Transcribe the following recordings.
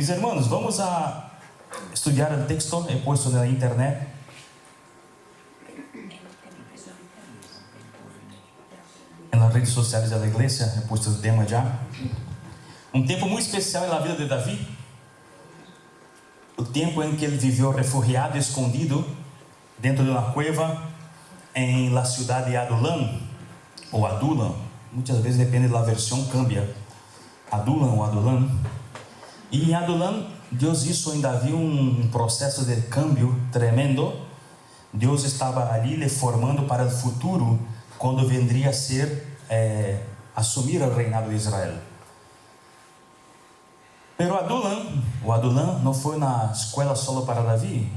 Mis hermanos, vamos a estudiar el texto, he puesto en la internet. En las redes sociales de la iglesia, he puesto el tema ya. Un tiempo muy especial en la vida de David. El tiempo en que él vivió refugiado, escondido, dentro de una cueva, en la ciudad de Adulam, o Adulam. Muchas veces depende de la versión, cambia. Adulam o Adulam. Y en Adulam, Dios hizo en David un proceso de cambio tremendo. Dios estaba allí le formando para el futuro, cuando vendría a ser, asumir el reinado de Israel. Pero Adulam no fue una escuela solo para David,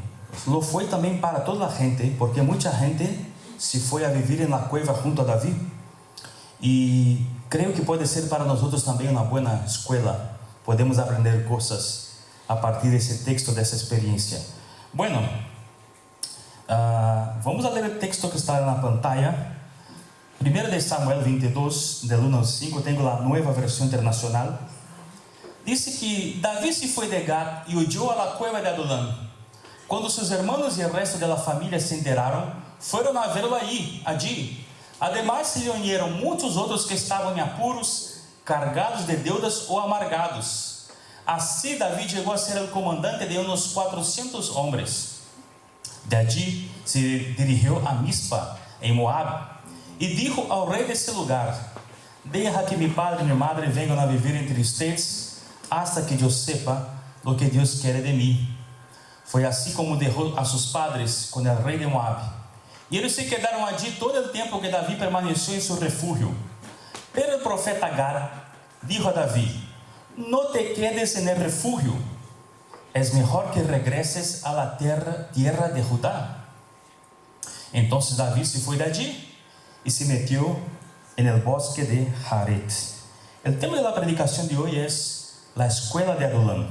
lo fue también para toda la gente, porque mucha gente se fue a vivir en la cueva junto a David. Y creo que puede ser para nosotros también una buena escuela. Podemos aprender cosas a partir de ese texto, de esa experiencia. Bueno, vamos a leer el texto que está en la pantalla. 1 de Samuel 22, del 1 al 5, tengo la nueva versión internacional. Dice que David se fue de Gat y huyó a la cueva de Adulam. Cuando sus hermanos y el resto de la familia se enteraron, fueron a verlo allí. Además se le unieron muchos otros que estaban en apuros, cargados de deudas o amargados. Así David llegó a ser el comandante de unos 400 hombres. De allí se dirigió a Mizpa, en Moab, y dijo al rey de ese lugar: deja que mi padre y mi madre vengan a vivir entre ustedes, hasta que yo sepa lo que Dios quiere de mí. Fue así como dejó a sus padres con el rey de Moab. Y ellos se quedaron allí todo el tiempo que David permaneció en su refugio. Pero el profeta Gad dijo a David: no te quedes en el refugio. Es mejor que regreses a la tierra de Judá. Entonces David se fue de allí y se metió en el bosque de Jaret. El tema de la predicación de hoy es la escuela de Adulam.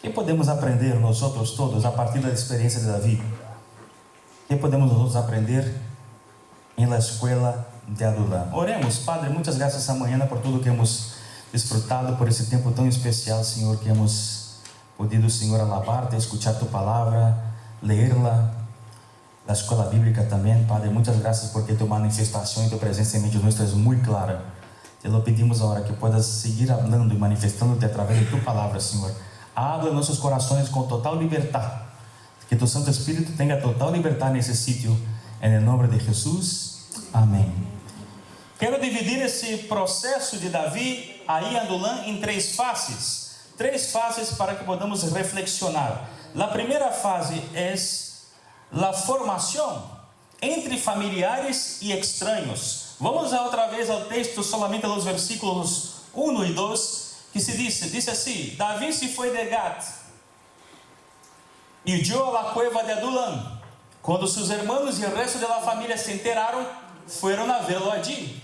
¿Qué podemos aprender nosotros todos a partir de la experiencia de David? ¿Qué podemos nosotros aprender en la escuela de Adulam? Oremos. Padre, muchas gracias esta mañana por todo que hemos disfrutado, por ese tiempo tan especial, Señor, que hemos podido, Señor, alabarte, escuchar tu palabra, leerla, la escuela bíblica también. Padre, muchas gracias porque tu manifestación y tu presencia en medio nuestro es muy clara. Te lo pedimos ahora que puedas seguir hablando y manifestándote a través de tu palabra, Señor. Habla en nuestros corazones con total libertad. Que tu Santo Espíritu tenga total libertad en ese sitio. En el nombre de Jesús. Amén. Quero dividir esse processo de Davi aí em Adulam em três fases. Três fases para que podamos reflexionar. A primeira fase é a formação entre familiares e estranhos. Vamos outra vez ao texto, solamente aos versículos 1 e 2, que se diz assim: Davi se foi de Gat y huyó a la cueva de Adulam. Cuando sus hermanos y el resto de la familia se enteraron, fueron a verlo allí.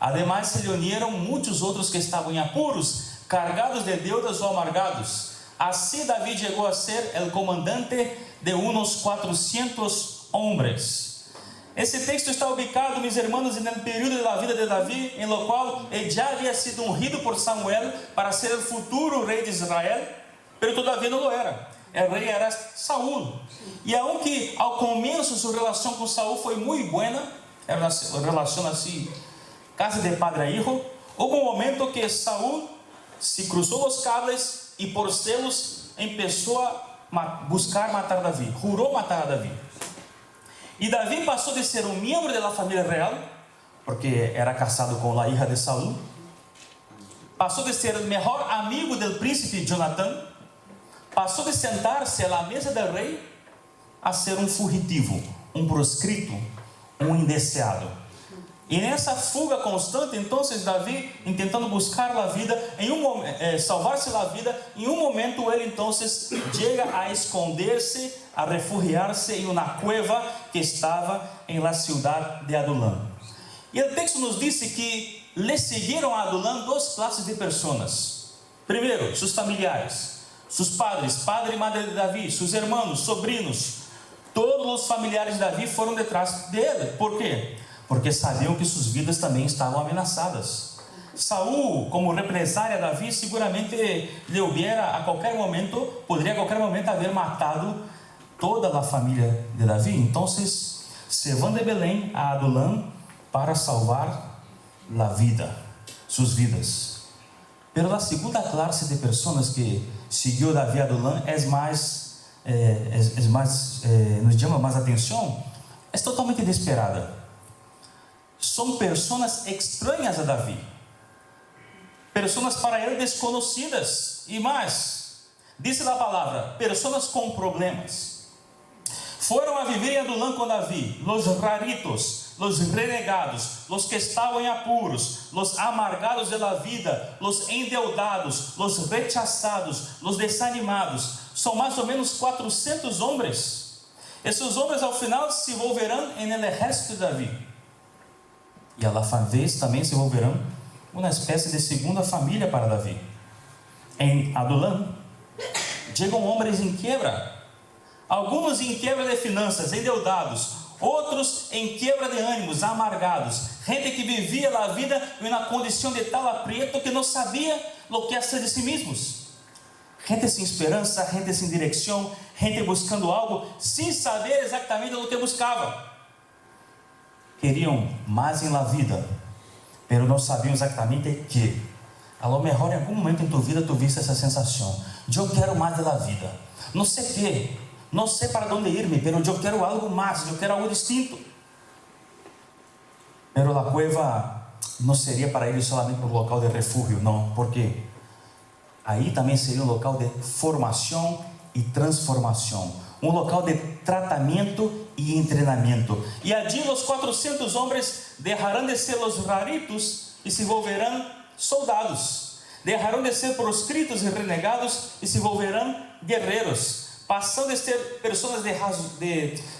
Además se le unieron muchos otros que estaban en apuros, cargados de deudas o amargados. Así David llegó a ser el comandante de unos 400 hombres. Esse texto está ubicado, mis hermanos, en el período de la vida de David, en lo cual él ya había sido ungido por Samuel para ser el futuro rey de Israel, pero todavía no lo era. El rei era Saúl. E aunque ao começo sua relação com Saúl foi muito buena, era uma relação assim, casi de padre a hijo, houve um momento que Saúl se cruzou os cables e por celos começou a buscar matar Davi, jurou matar a Davi. E Davi passou de ser um membro da família real, porque era casado com a hija de Saúl, passou de ser o melhor amigo do príncipe Jonathan, passou de sentar-se à mesa do rei a ser um fugitivo, um proscrito, um indeseado. E nessa fuga constante, então, Davi, tentando buscar a vida, salvar-se a vida, em um momento ele então chega a esconder-se, a refugiar-se em uma cueva que estava em la ciudad de Adulam. E o texto nos diz que le seguiram a Adulam duas classes de pessoas. Primeiro, seus familiares, seus padres, padre e madre de Davi, seus irmãos, sobrinos, todos os familiares de Davi foram detrás dele. Por quê? Porque sabiam que suas vidas também estavam ameaçadas. Saúl, como represália a Davi, seguramente lhe hubiera a qualquer momento, poderia a qualquer momento haver matado toda a família de Davi. Então, se van de Belém a Adulam para salvar a vida, suas vidas. Pero a segunda classe de pessoas que seguiu Davi a Adulam nos chama mais atenção, é totalmente inesperada. São pessoas estranhas a Davi, pessoas para ele desconhecidas, e mais, diz a palavra, pessoas com problemas. Foram a viver em Adulam com Davi, los raritos, los renegados, los que estavam em apuros, los amargados de la vida, los endeudados, los rechazados, los desanimados. São mais ou menos 400 homens. Esses homens ao final se envolverão en el ejército de Davi. E a la vez também se envolverão uma espécie de segunda família para Davi. Em Adulam, chegam homens em quebra. Alguns em quebra de finanças, endeudados. Outros em quebra de ânimos, amargados. Gente que vivia a vida em uma condição de tal aprieto que não sabia o que hacer de si mesmos. Gente sem esperança, gente sem direção, gente buscando algo sem saber exatamente o que buscava. Queriam mais em la vida, pero não sabiam exatamente que. A lo mejor em algum momento em tua vida tu viste essa sensação. Eu quero mais da vida. Não sei o que, não sei para onde ir-me, pero eu quero algo mais, eu quero algo distinto. Pero a cueva não seria para eles solamente um local de refúgio, não, porque aí também seria um local de formação e transformação, um local de tratamento e treinamento. E allí os 400 homens deixarão de ser os raritos e se volverão soldados. Deixarão de ser proscritos e renegados e se volverão guerreiros. Passando de ser pessoas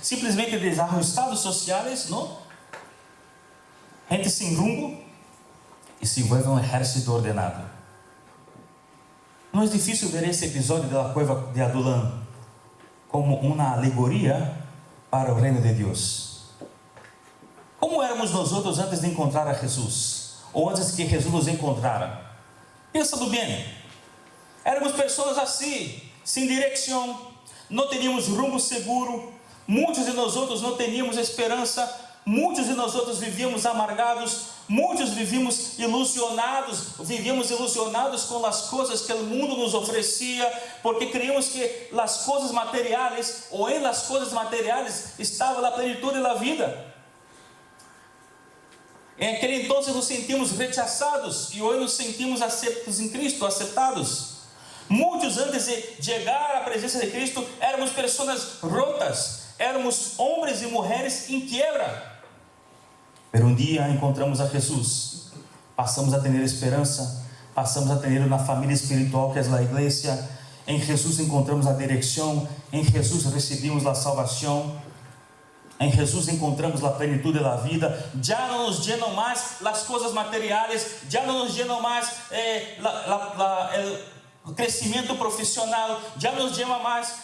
simplesmente desajustados sociais, não? Gente sem rumo, e se envolve um exército ordenado. Não é difícil ver esse episódio da cueva de Adulam como uma alegoria para o reino de Deus. Como éramos nós outros antes de encontrar a Jesus? Ou antes que Jesus nos encontrara? Pensando bem, éramos pessoas assim, sem direção, não teníamos rumo seguro, muitos de nós outros não teníamos esperança, muitos de nós outros vivíamos amargados, muitos vivíamos ilusionados com as coisas que o mundo nos oferecia, porque creíamos que as coisas materiais, ou em las coisas materiais, estava a plenitude da vida. Em aquele entonces nos sentimos rechazados, e hoje nos sentimos aceitos em Cristo, aceptados. Muitos antes de chegar à presença de Cristo, éramos pessoas rotas, éramos homens e mulheres em quebra. Pero um dia encontramos a Jesus, passamos a ter esperança, passamos a ter uma família espiritual que é a igreja. Em Jesus encontramos a direção, em Jesus recebemos a salvação, em Jesus encontramos a plenitude da vida. Já não nos llenam mais as coisas materiais, já não nos llenam mais o crescimento profissional, já nos llena mais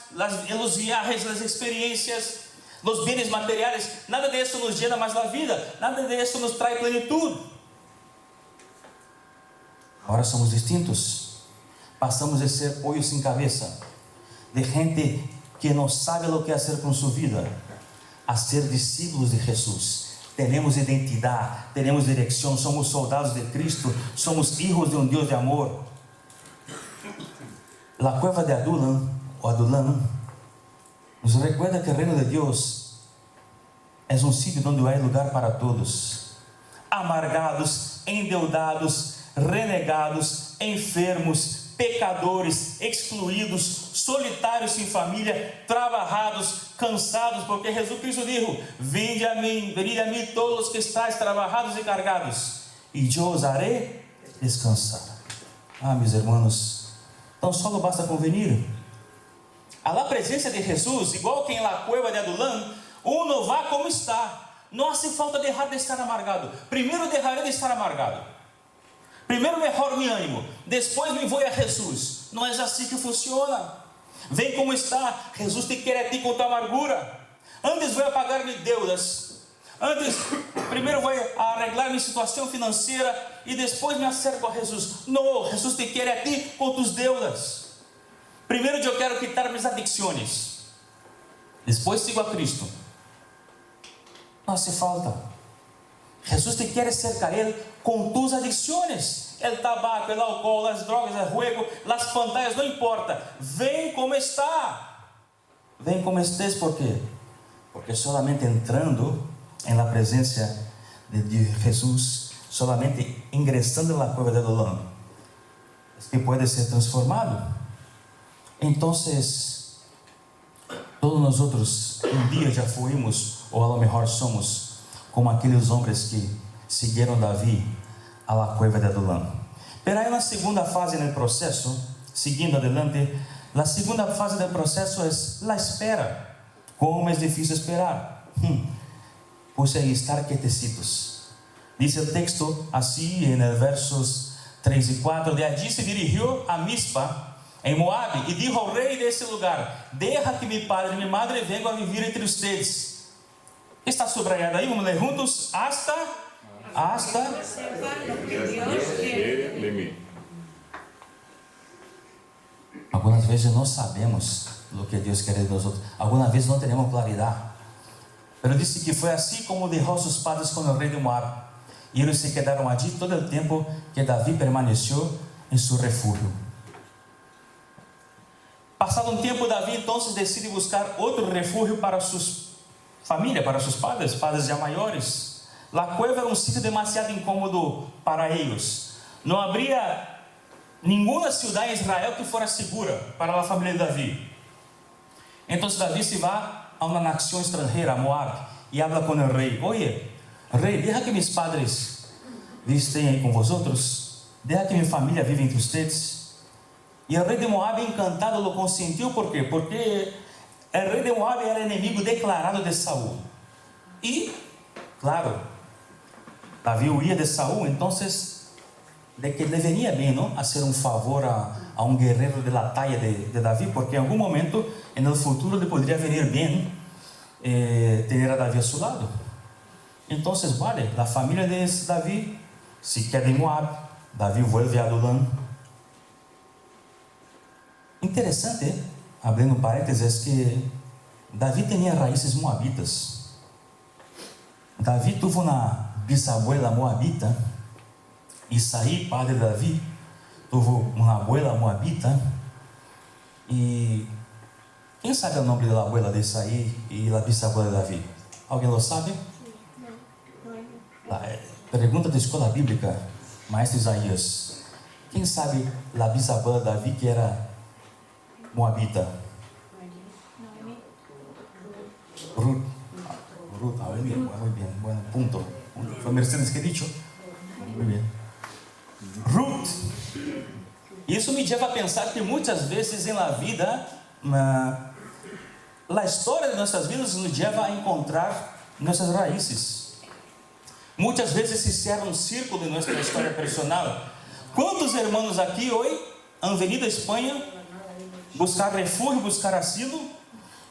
os viajes, as experiências, os bens materiais. Nada disso nos llena mais a vida, nada disso nos traz plenitude. Agora somos distintos, passamos de ser pollos sem cabeça, de gente que não sabe o que fazer com sua vida, a ser discípulos de Jesus. Temos identidade, temos direção, somos soldados de Cristo, somos filhos de um Deus de amor. La cueva de Adulam, nos recuerda que o reino de Deus é um sítio onde há lugar para todos, amargados, endeudados, renegados, enfermos, pecadores, excluídos, solitários sem família, trabalhados, cansados, porque Jesus Cristo disse: venide a mim todos os que estáis trabalhados e cargados, e eu os haré descansar. Meus irmãos, então só não basta convenir. A la presença de Jesus, igual que em la cueva de Adulam, uno vá como está. Não hace falta deixar de estar amargado. Primeiro deixarei de estar amargado. Primeiro melhor me ânimo, depois me vou a Jesus. Não é assim que funciona. Vem como está. Jesus te quer a ti com tua amargura. Antes vou a pagar-me deudas. Antes, primeiro vou arreglar minha situação financeira e depois me acerco a Jesus. Não, Jesus te quer a ti com tus deudas. Primeiro eu quero quitar minhas adicções. Depois sigo a Cristo. Não hace falta. Jesus te quer cercar Ele com tus adicções. O tabaco, o álcool, as drogas, o juego, as pantallas, não importa. Vem como está. Vem como estés, ¿por quê? Porque solamente entrando em la presença de Jesus, solamente ingressando na cueva de Adullam, es que pode ser transformado. Então, todos nós outros dia já fomos, ou a lo mejor somos, como aqueles homens que seguiram Davi a la cueva de Adullam. Pero aí na segunda fase do processo, seguindo adelante, a segunda fase do processo é a espera. Como é difícil esperar. Pues aí estar quietecitos. Diz o texto assim, em versos 3 e 4, de allí se dirigiu a Mispa, em Moabe, e dijo ao rei desse lugar: deja que mi padre e mi madre venham a vivir entre ustedes. Está subrayado aí, vamos ler juntos, hasta algumas vezes não sabemos o que Deus quer de nós outros. Algumas vezes não temos claridade. Mas disse que foi assim como deixou seus padres com o rei de Moab. E eles se quedaram allí todo o tempo que Davi permaneceu em seu refúgio. Passado um tempo, Davi então decide buscar outro refúgio para sua família, para seus padres já maiores. A cueva era um sítio demasiado incômodo para eles. Não havia nenhuma cidade em Israel que fora segura para a família de Davi. Então Davi se vai a uma nação estrangeira, a Moab, e habla com o rei: oye, rei, deja que meus padres estejam aí com vosotros, deja que minha família viva entre ustedes. E o rei de Moab, encantado, lo consentiu. ¿Por quê? Porque o rei de Moab era inimigo declarado de Saul. E, claro, Davi huía de Saul, então de que le venía bem, não, hacer um favor a um guerreiro de la talla de Davi, porque em algum momento no futuro lhe poderia venir bem ter a Davi a seu lado. Então, vale, a família de Davi se queda em Moab, Davi vuelve a Adullam. Interessante, abrindo parênteses, que Davi tinha raízes moabitas. Davi teve uma bisabuela moabita. Isaí, padre de Davi, teve uma abuela moabita. E quem sabe o nome da abuela de Isaí e da bisabuela de Davi? Alguém lo sabe? Pergunta da escola bíblica, maestro Isaías. Quem sabe a bisabuela de Davi que era moabita? Ruth. Muy bien, bueno, punto. Fue Mercedes que he dicho. Muy bien. Ruth. Isso me leva a pensar que muitas vezes na vida, a história de nossas vidas nos leva a encontrar nossas raízes. Muitas vezes se cierra um círculo de nossa história personal. Quantos irmãos aqui hoje han venido a Espanha buscar refúgio, buscar asilo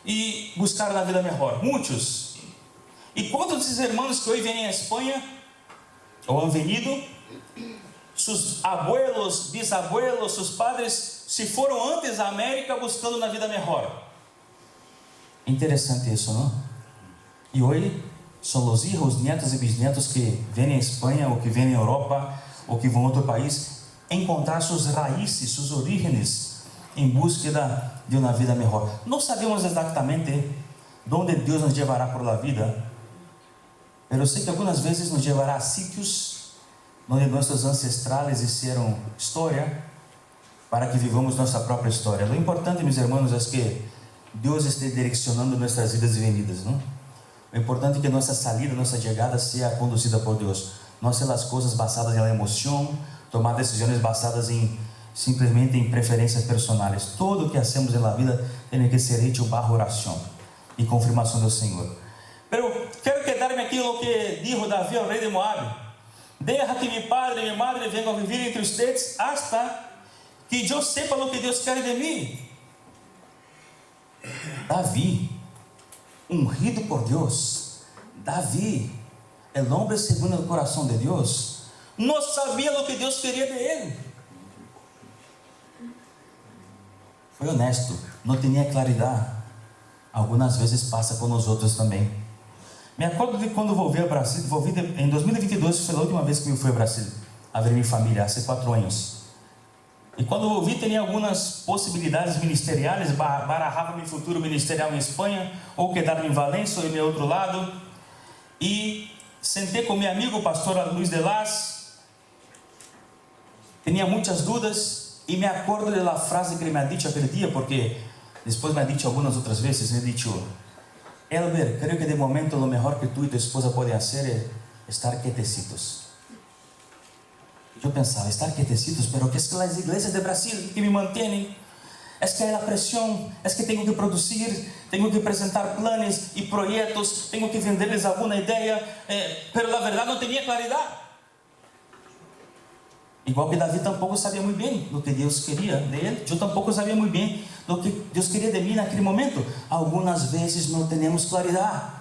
e buscar uma vida melhor? Muitos. E quantos desses irmãos que hoje vêm à Espanha ou han venido, seus abuelos, bisabuelos, seus padres se foram antes da América buscando uma vida melhor? Interessante isso, não? E hoje são os filhos, netos e bisnetos que vêm à Espanha ou que vêm à Europa ou que vão a outro país encontrar suas raízes, suas origens em búsqueda de uma vida melhor. Não sabemos exatamente onde Deus nos levará por la vida, mas eu sei que algumas vezes nos levará a sítios onde nossos ancestrais hicieron história para que vivamos nossa própria história. O importante, meus irmãos, é que Deus esteja direcionando nossas vidas e venidas, não? O importante é que nossa saída, nossa chegada seja conduzida por Deus. Não ser as coisas basadas na emoção, tomar decisões basadas simplesmente em preferências personais. Tudo o que hacemos na vida tem que ser hecho bajo oração e confirmação do Senhor. Pero quero quedar-me aqui no que dijo Davi ao rei de Moab: deja que mi padre e mi madre venham a vivir entre ustedes hasta que eu sepa o que Deus quer de mim. Davi, ungido por Deus, Davi, el hombre segundo el corazón de Dios, no sabía lo que Dios quería de él. Foi honesto, não tinha claridade. Algumas vezes passa com nós outros também. Me acordo de quando voltei ao Brasil. Em 2022 foi a última vez que eu fui ao Brasil a ver minha família, há 4 anos. E quando voltei, tinha algumas possibilidades ministeriais, barajava meu futuro ministerial em Espanha, ou quedar em Valência, ou em outro lado. E sentei com meu amigo, o pastor Luiz de Las. Tinha muitas dúvidas. E me acordo da frase que ele me ha dicho aquele dia, porque depois me ha dicho algumas outras vezes, me ha dicho: Elber, creio que de momento o melhor que tu e tua esposa podem fazer é estar quietecitos. Eu pensava, estar quietecitos, pero que es que as igrejas de Brasil que me mantêm, es que a pressão, es que tenho que produzir, tenho que apresentar planos e projetos, tenho que venderles alguma ideia, pero na verdade não tinha claridade. Igual que Davi tampouco sabia muito bem do que Deus queria dele, eu tampouco sabia muito bem do que Deus queria de mim naquele momento. Algumas vezes não temos claridade.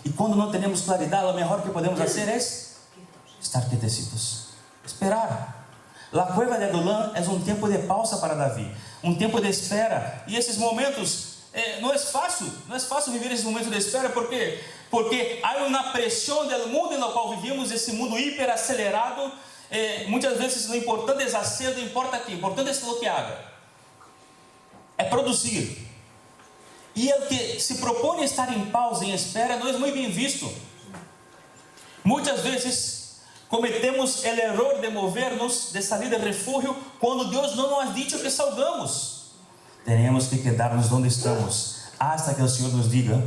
E quando não temos claridade, o melhor que podemos fazer é estar quietecitos, esperar. A cueva de Adullam é um tempo de pausa para Davi, um tempo de espera. E esses momentos, não é fácil viver esses momentos de espera, porque há uma pressão do mundo no qual vivimos, esse mundo hiperacelerado. Muitas vezes o importante é hacer, não importa aqui, o importante é o que haga, é produzir. E o que se propõe a estar em pausa, em espera, não é muito bem visto. Muitas vezes cometemos o erro de mover-nos, de sair de refúgio, quando Deus não nos ha dicho que salgamos. Temos que quedar-nos onde estamos, hasta que o Senhor nos diga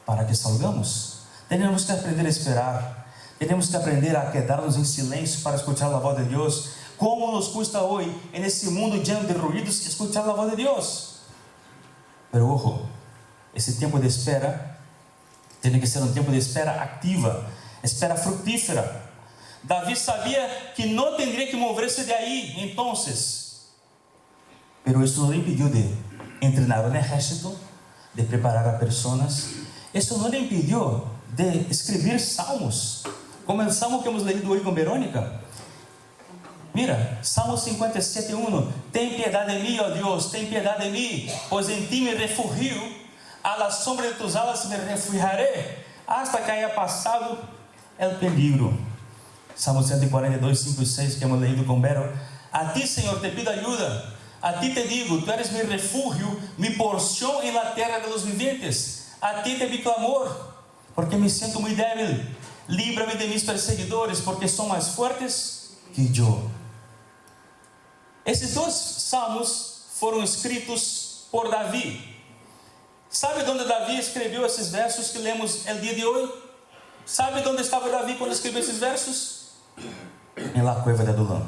para que salgamos. Temos que aprender a esperar. Temos que aprender a quedar-nos em silêncio para escutar a voz de Deus. Como nos custa hoje, nesse mundo lleno de ruídos, escutar a voz de Deus. Pero ojo, esse tempo de espera tem que ser um tempo de espera ativa, espera fructífera. Davi sabia que não teria que mover-se de aí, então. Pero isso não lhe impediu de treinar no exército, de preparar a pessoas. Isso não lhe impediu de escrever salmos. Como o salmo que hemos leído hoje com Verônica. Mira, Salmo 57:1. Tem piedade de mim, ó Deus, tem piedade de mim, pois em ti me refugio, a la sombra de tus alas me refugiaré, hasta que haya passado el peligro. Salmo 142, 5 e 6, que hemos leído com Vero. A ti, Senhor, te pido ajuda, a ti te digo, tu eres mi refugio, mi porción en la tierra de los vivientes, a ti te vi clamor, porque me siento muy débil. Líbrame de mis perseguidores, porque são mais fortes que eu. Esses 2 salmos foram escritos por Davi. Sabe onde Davi escreveu esses versos que lemos no dia de hoje? Sabe onde estava Davi quando escreveu esses versos? Em la cueva de Adullam.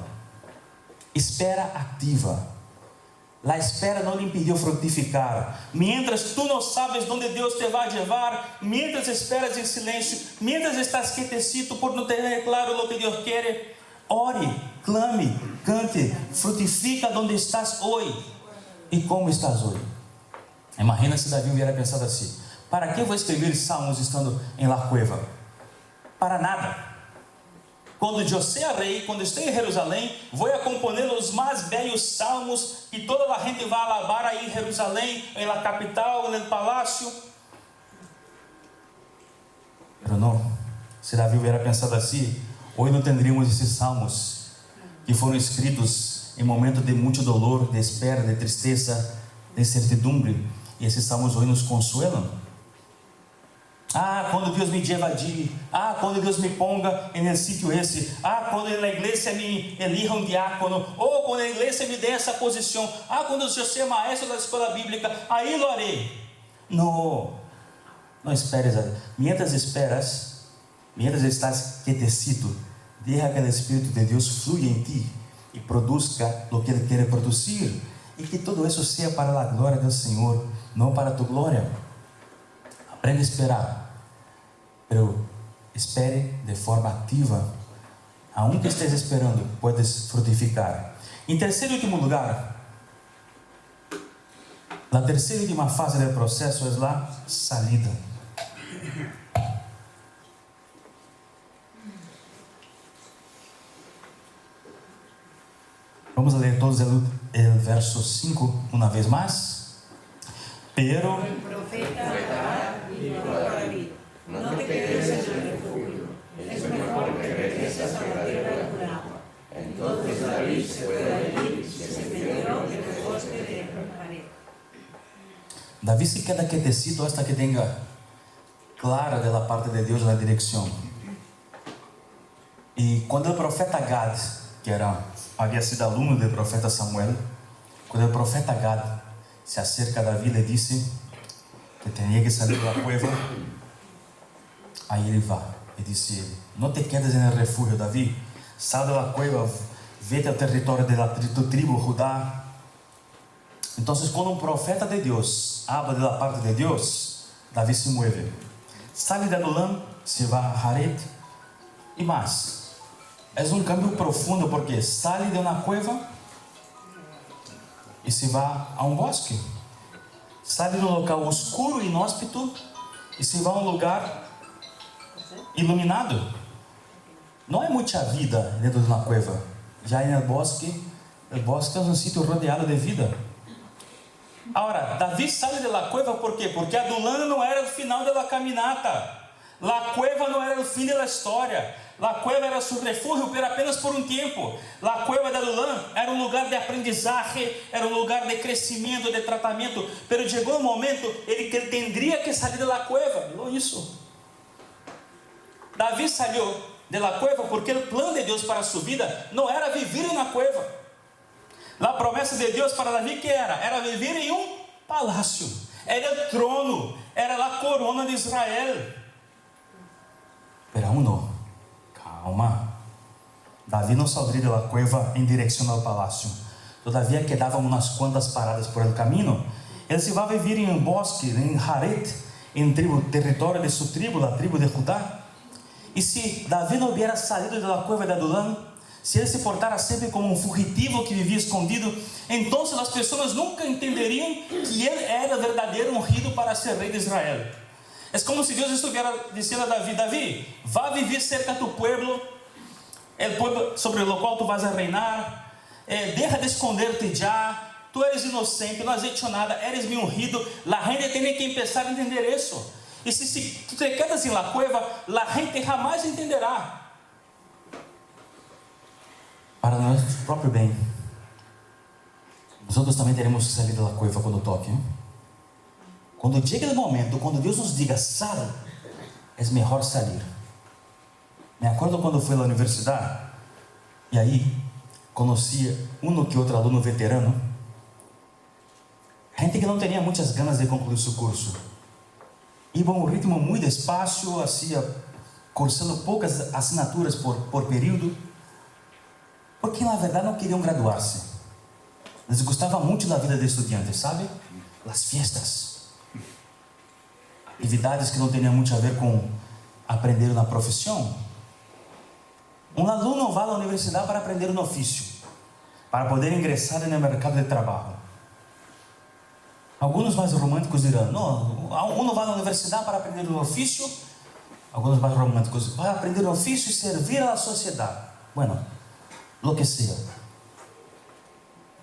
Espera ativa. A espera não lhe impediu frutificar. Mientras tu não sabes onde Deus te vai levar, mientras esperas em silêncio, mientras estás quietecito por não ter claro o que Deus quer, ore, clame, cante, frutifica onde estás hoje. E como estás hoje? Imagina se Davi hubiera pensado assim: para que vou escrever salmos estando em la cueva? Para nada. Quando eu seja rei, quando esteja em Jerusalém, vou a componer os mais belos salmos e toda a gente vai alabar aí em Jerusalém, na capital, no palácio. Mas não, se Davi hubiera pensado assim, hoje não teríamos esses salmos que foram escritos em momentos de muito dolor, de espera, de tristeza, de incertidumbre. E esses salmos hoje nos consuelam. Ah, quando Deus me evadie. Ah, quando Deus me ponga em sítio esse. Ah, quando na igreja me elija um diácono. Ou quando a igreja me dê essa posição. Ah, quando eu seja maestro da escola bíblica. Aí lo haré. Não esperes. Mientras esperas, mientras estás quietecito, deja que o Espírito de Deus fluya em ti e produza o que Ele quer produzir. E que todo isso seja para a glória do Senhor, não para tu glória. Aprende a esperar, pero espere de forma ativa. Aunque estés esperando, puedes frutificar. Em terceiro e último lugar, a terceira e última fase do processo é a salida. Vamos a ler todos el verso 5 una vez más. Pero El profeta Gad dijo a David: no te quedes en el refugio, es mejor que regreses a la tierra de Judá. Entonces David se fue de allí y se metió en el bosque de Jared. David se queda quietecito hasta que tenga clara de la parte de Dios la dirección. Y cuando el profeta Gad, había sido alumno del profeta Samuel, cuando el profeta Gad se acerca a David, le dice que tenía que salir de la cueva, ahí él va y dice: no te quedes en el refugio, David, sal de la cueva, vete al territorio de tu tribu Judá. Entonces, cuando un profeta de Dios habla de la parte de Dios, David se mueve, sale de Adulam, se va a Jared y más. Es un cambio profundo porque sale de una cueva y se va a un bosque. Sale de un local oscuro e inhóspito y se va a un lugar iluminado. No hay mucha vida dentro de una cueva. Ya en el bosque es un sitio rodeado de vida. Ahora, David sale de la cueva, ¿por qué? Porque Adulam no era el final de la caminata. La cueva no era el fin de la historia. La cueva era su refugio, pero apenas por un tiempo. La cueva de Adulam era un lugar de aprendizaje, era un lugar de crecimiento, de tratamiento. Pero llegó un momento en que él tendría que salir de la cueva. Lo hizo. David salió de la cueva porque el plan de Dios para su vida no era vivir en una cueva. La promesa de Dios para David, ¿qué era? Era vivir en un palacio. Era el trono, era la corona de Israel. Pero aún no. Calma. Davi não saldría de la cueva em direção ao palácio. Todavia quedavam umas quantas paradas por el camino. Ele se vai viver em um bosque, em Jared, em território de sua tribo, a tribo de Judá. E se Davi não hubiera salido da cueva de Adulam, se ele se portara sempre como um fugitivo que vivia escondido, então as pessoas nunca entenderiam que ele era verdadeiro ungido para ser rei de Israel. É como se Deus estivesse dizendo a Davi: Davi, vá viver cerca de tu pueblo, el pueblo sobre o qual tu vas a reinar, deja de esconderte já, tu eres inocente, não has hecho nada, eres mi ungido, la gente tiene que empezar a entender isso. E se tu te quedas en la cueva, la gente jamás entenderá. Para nosso próprio bem, nós também teremos que sair da cueva quando toque. Quando chega o momento, quando Deus nos diga, sal, é melhor sair. Me acordo quando fui à universidade, e aí conhecia um que outro aluno veterano, gente que não tinha muitas ganas de concluir seu curso. Iba a um ritmo muito despacio, cursando poucas assinaturas por período, porque na verdade não queriam graduar-se. Les gostava muito da vida de estudante, sabe? As fiestas, atividades que não tinham muito a ver com aprender na profissão. Um aluno vai à universidade para aprender um ofício, para poder ingressar no mercado de trabalho. Alguns mais românticos dirão, não, um vai à universidade para aprender um ofício. Alguns mais românticos, para aprender um ofício e servir à sociedade. Bueno, lo que sea.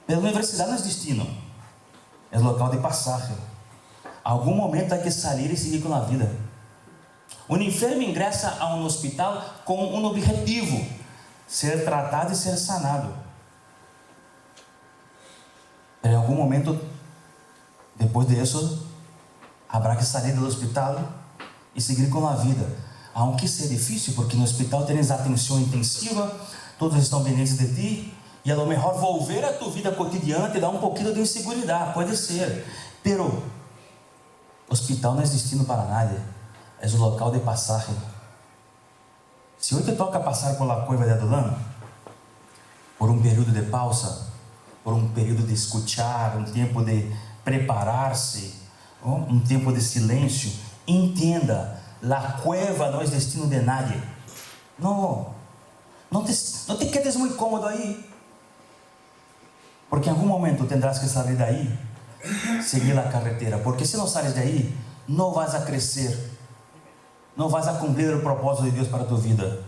Pero a universidade não é destino, é local de passagem. Algum momento há que sair e seguir com a vida. Um enfermo ingressa a um hospital com um objetivo: ser tratado e ser sanado. Pero em algum momento, depois disso, haverá que sair do hospital e seguir com a vida. Aunque seja difícil, porque no hospital tens atenção intensiva, todos estão pendentes de ti, e a lo mejor volver a tu vida cotidiana te dá um pouquinho de inseguridade, pode ser. Pero hospital não é destino para nadie, é um local de passagem. Se hoje te toca passar por la cueva de Adulam, por um período de pausa, por um período de escuchar, um tempo de preparar-se, um tempo de silêncio, entenda, la cueva não é destino de nadie. Não te quedes muito cômodo aí, porque em algum momento tendrás que sair daí, seguir a carretera, porque se não sares daí, não vas a crescer, não vas a cumprir o propósito de Deus para a tua vida.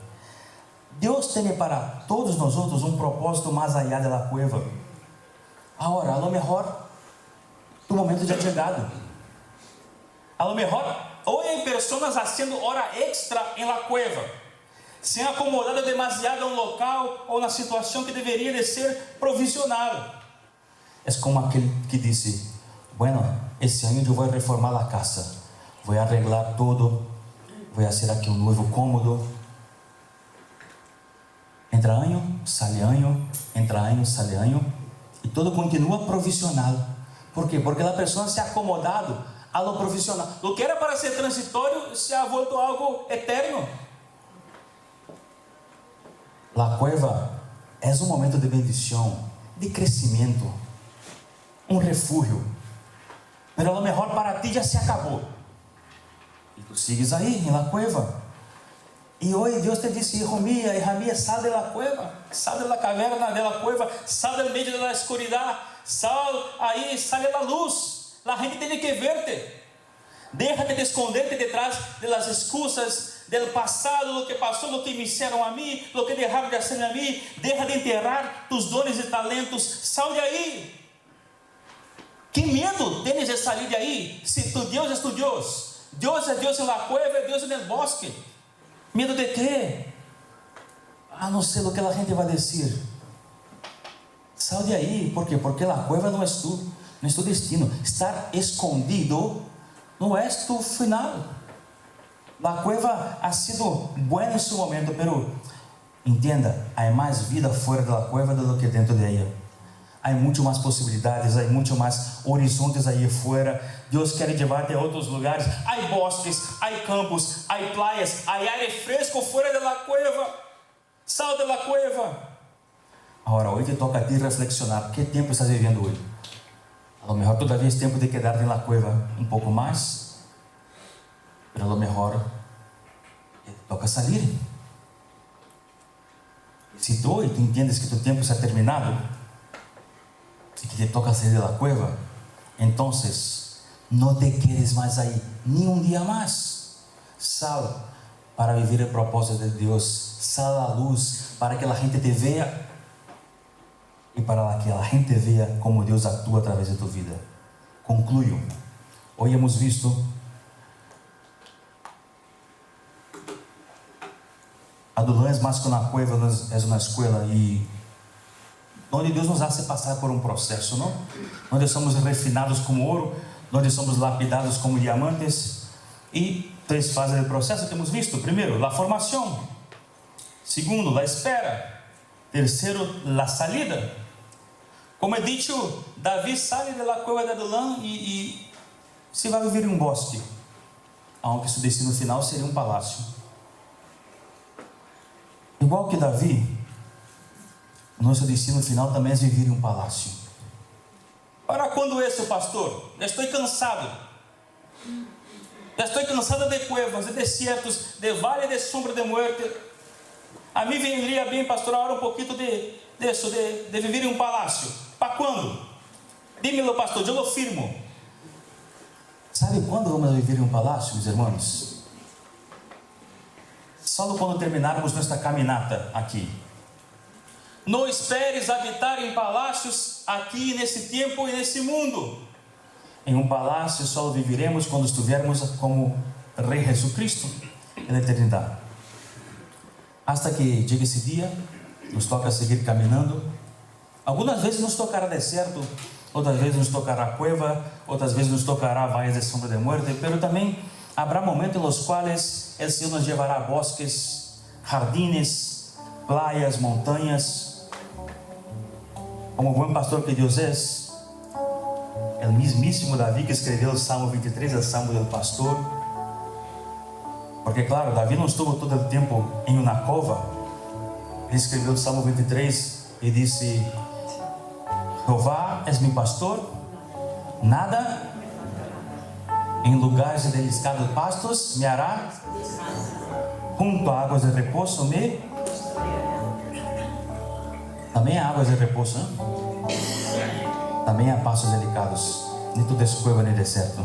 Deus tem para todos nós outros um propósito mais allá da cueva. Agora, a lo mejor tu momento já chegado. A lo mejor hoy hay personas haciendo hora extra en la cueva, se han acomodado demasiado a um local ou na situação que deveria de ser provisional. É como aquele que disse: bueno, esse ano eu vou reformar a casa, vou arreglar todo, vou fazer aqui um novo cômodo. Entra ano, sai ano, entra ano, sai ano, e todo continua provisional. Por quê? Porque a pessoa se ha acomodado a lo profissional. O que era para ser transitório se ha vuelto algo eterno. La cueva é um momento de bendição, de crescimento, um refúgio. Mas a lo mejor para ti já se acabou. E tu sigues aí, em la cueva. E hoje Deus te disse: hija mía, sal de la cueva, sal de la caverna de la cueva, sal del medio de la escuridad, sal aí, sale da luz. La gente tem que verte. Déjate de esconderte detrás de las excusas del pasado, lo que pasó, lo que me hicieron a mí, lo que dejaron de hacer a mí. Deja de enterrar tus dones e talentos. Sal de aí. Que medo tienes de salir de aí? Se tu Deus é tu Deus. Deus é Deus em la cueva, é Deus en el bosque. Medo de quê? A não ser o que a gente vai dizer. Sal de aí. ¿Por quê? Porque a cueva não é tu, não é tu destino. Estar escondido não é tu final. A cueva ha sido buena em seu momento, pero entenda, há mais vida fora da cueva do que dentro de ela. Há muito mais possibilidades, há muito mais horizontes aí fora. Deus quer levar-te a outros lugares. Há bosques, há campos, há praias, há ar fresco fora da cueva. Sal da cueva. Agora, hoje toca a ti reflexionar. Que tempo estás vivendo hoje? A lo mejor todavía é tempo de quedar na cueva um pouco mais, mas a lo mejor toca sair. Se tu entendes que tu tempo está terminado e que te toca sair da cueva, então não te quedes mais aí nem um dia mais. Sal para viver o propósito de Deus. Sal à luz para que a gente te veja e para que a gente veja como Deus atua através de tua vida. Concluo. Hoje hemos visto Adulão é mais que na cueva, é na escola, e onde Deus nos hace passar por um processo, não? Onde somos refinados como ouro, onde somos lapidados como diamantes. E 3 fases do processo que temos visto. Primeiro, a formação. Segundo, a espera. Terceiro, a salida. Como é dito, Davi sai da cueva de Adulão e se vai viver em um bosque, aunque seu destino final seria um palácio. Igual que Davi, nosso destino final também é viver em um palácio. Para quando isso, pastor? Já estou cansado. Já estou cansado de cuevas, de desertos, de vale de sombra de muerte. A mim vendria bem, pastor, agora um pouquinho de viver em um palácio. Para quando? Dímelo, pastor, eu lo firmo. Sabe quando vamos viver em um palácio, meus irmãos? Só quando terminarmos nossa caminhada aqui. Não esperes habitar em palácios aqui nesse tempo e nesse mundo. Em um palácio só viveremos quando estivermos como Rei Jesus Cristo na eternidade. Hasta que chegue esse dia, nos toca seguir caminhando. Algumas vezes nos tocará deserto, outras vezes nos tocará cueva, outras vezes nos tocará valles de sombra de muerte, pero também habrá momentos nos quais o Senhor nos levará a bosques, jardines, praias, montanhas. Como bom pastor que Deus é, o mismíssimo Davi que escreveu o Salmo 23, o Salmo do pastor. Porque claro, Davi não estuvo todo o tempo em uma cova. Ele escreveu o Salmo 23 e disse: Jeová és meu pastor, nada em lugares de deliscados pastos me hará, junto a águas de repouso me. Também há águas de repouso, não? Também há pastos delicados, nem tudo é cueva nem deserto.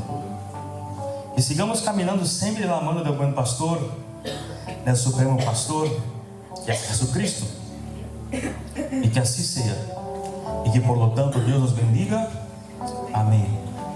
E sigamos caminhando sempre na mão do bom pastor, do supremo pastor, que es Jesucristo. Y que así sea. Y que por lo tanto Dios nos bendiga. Amén.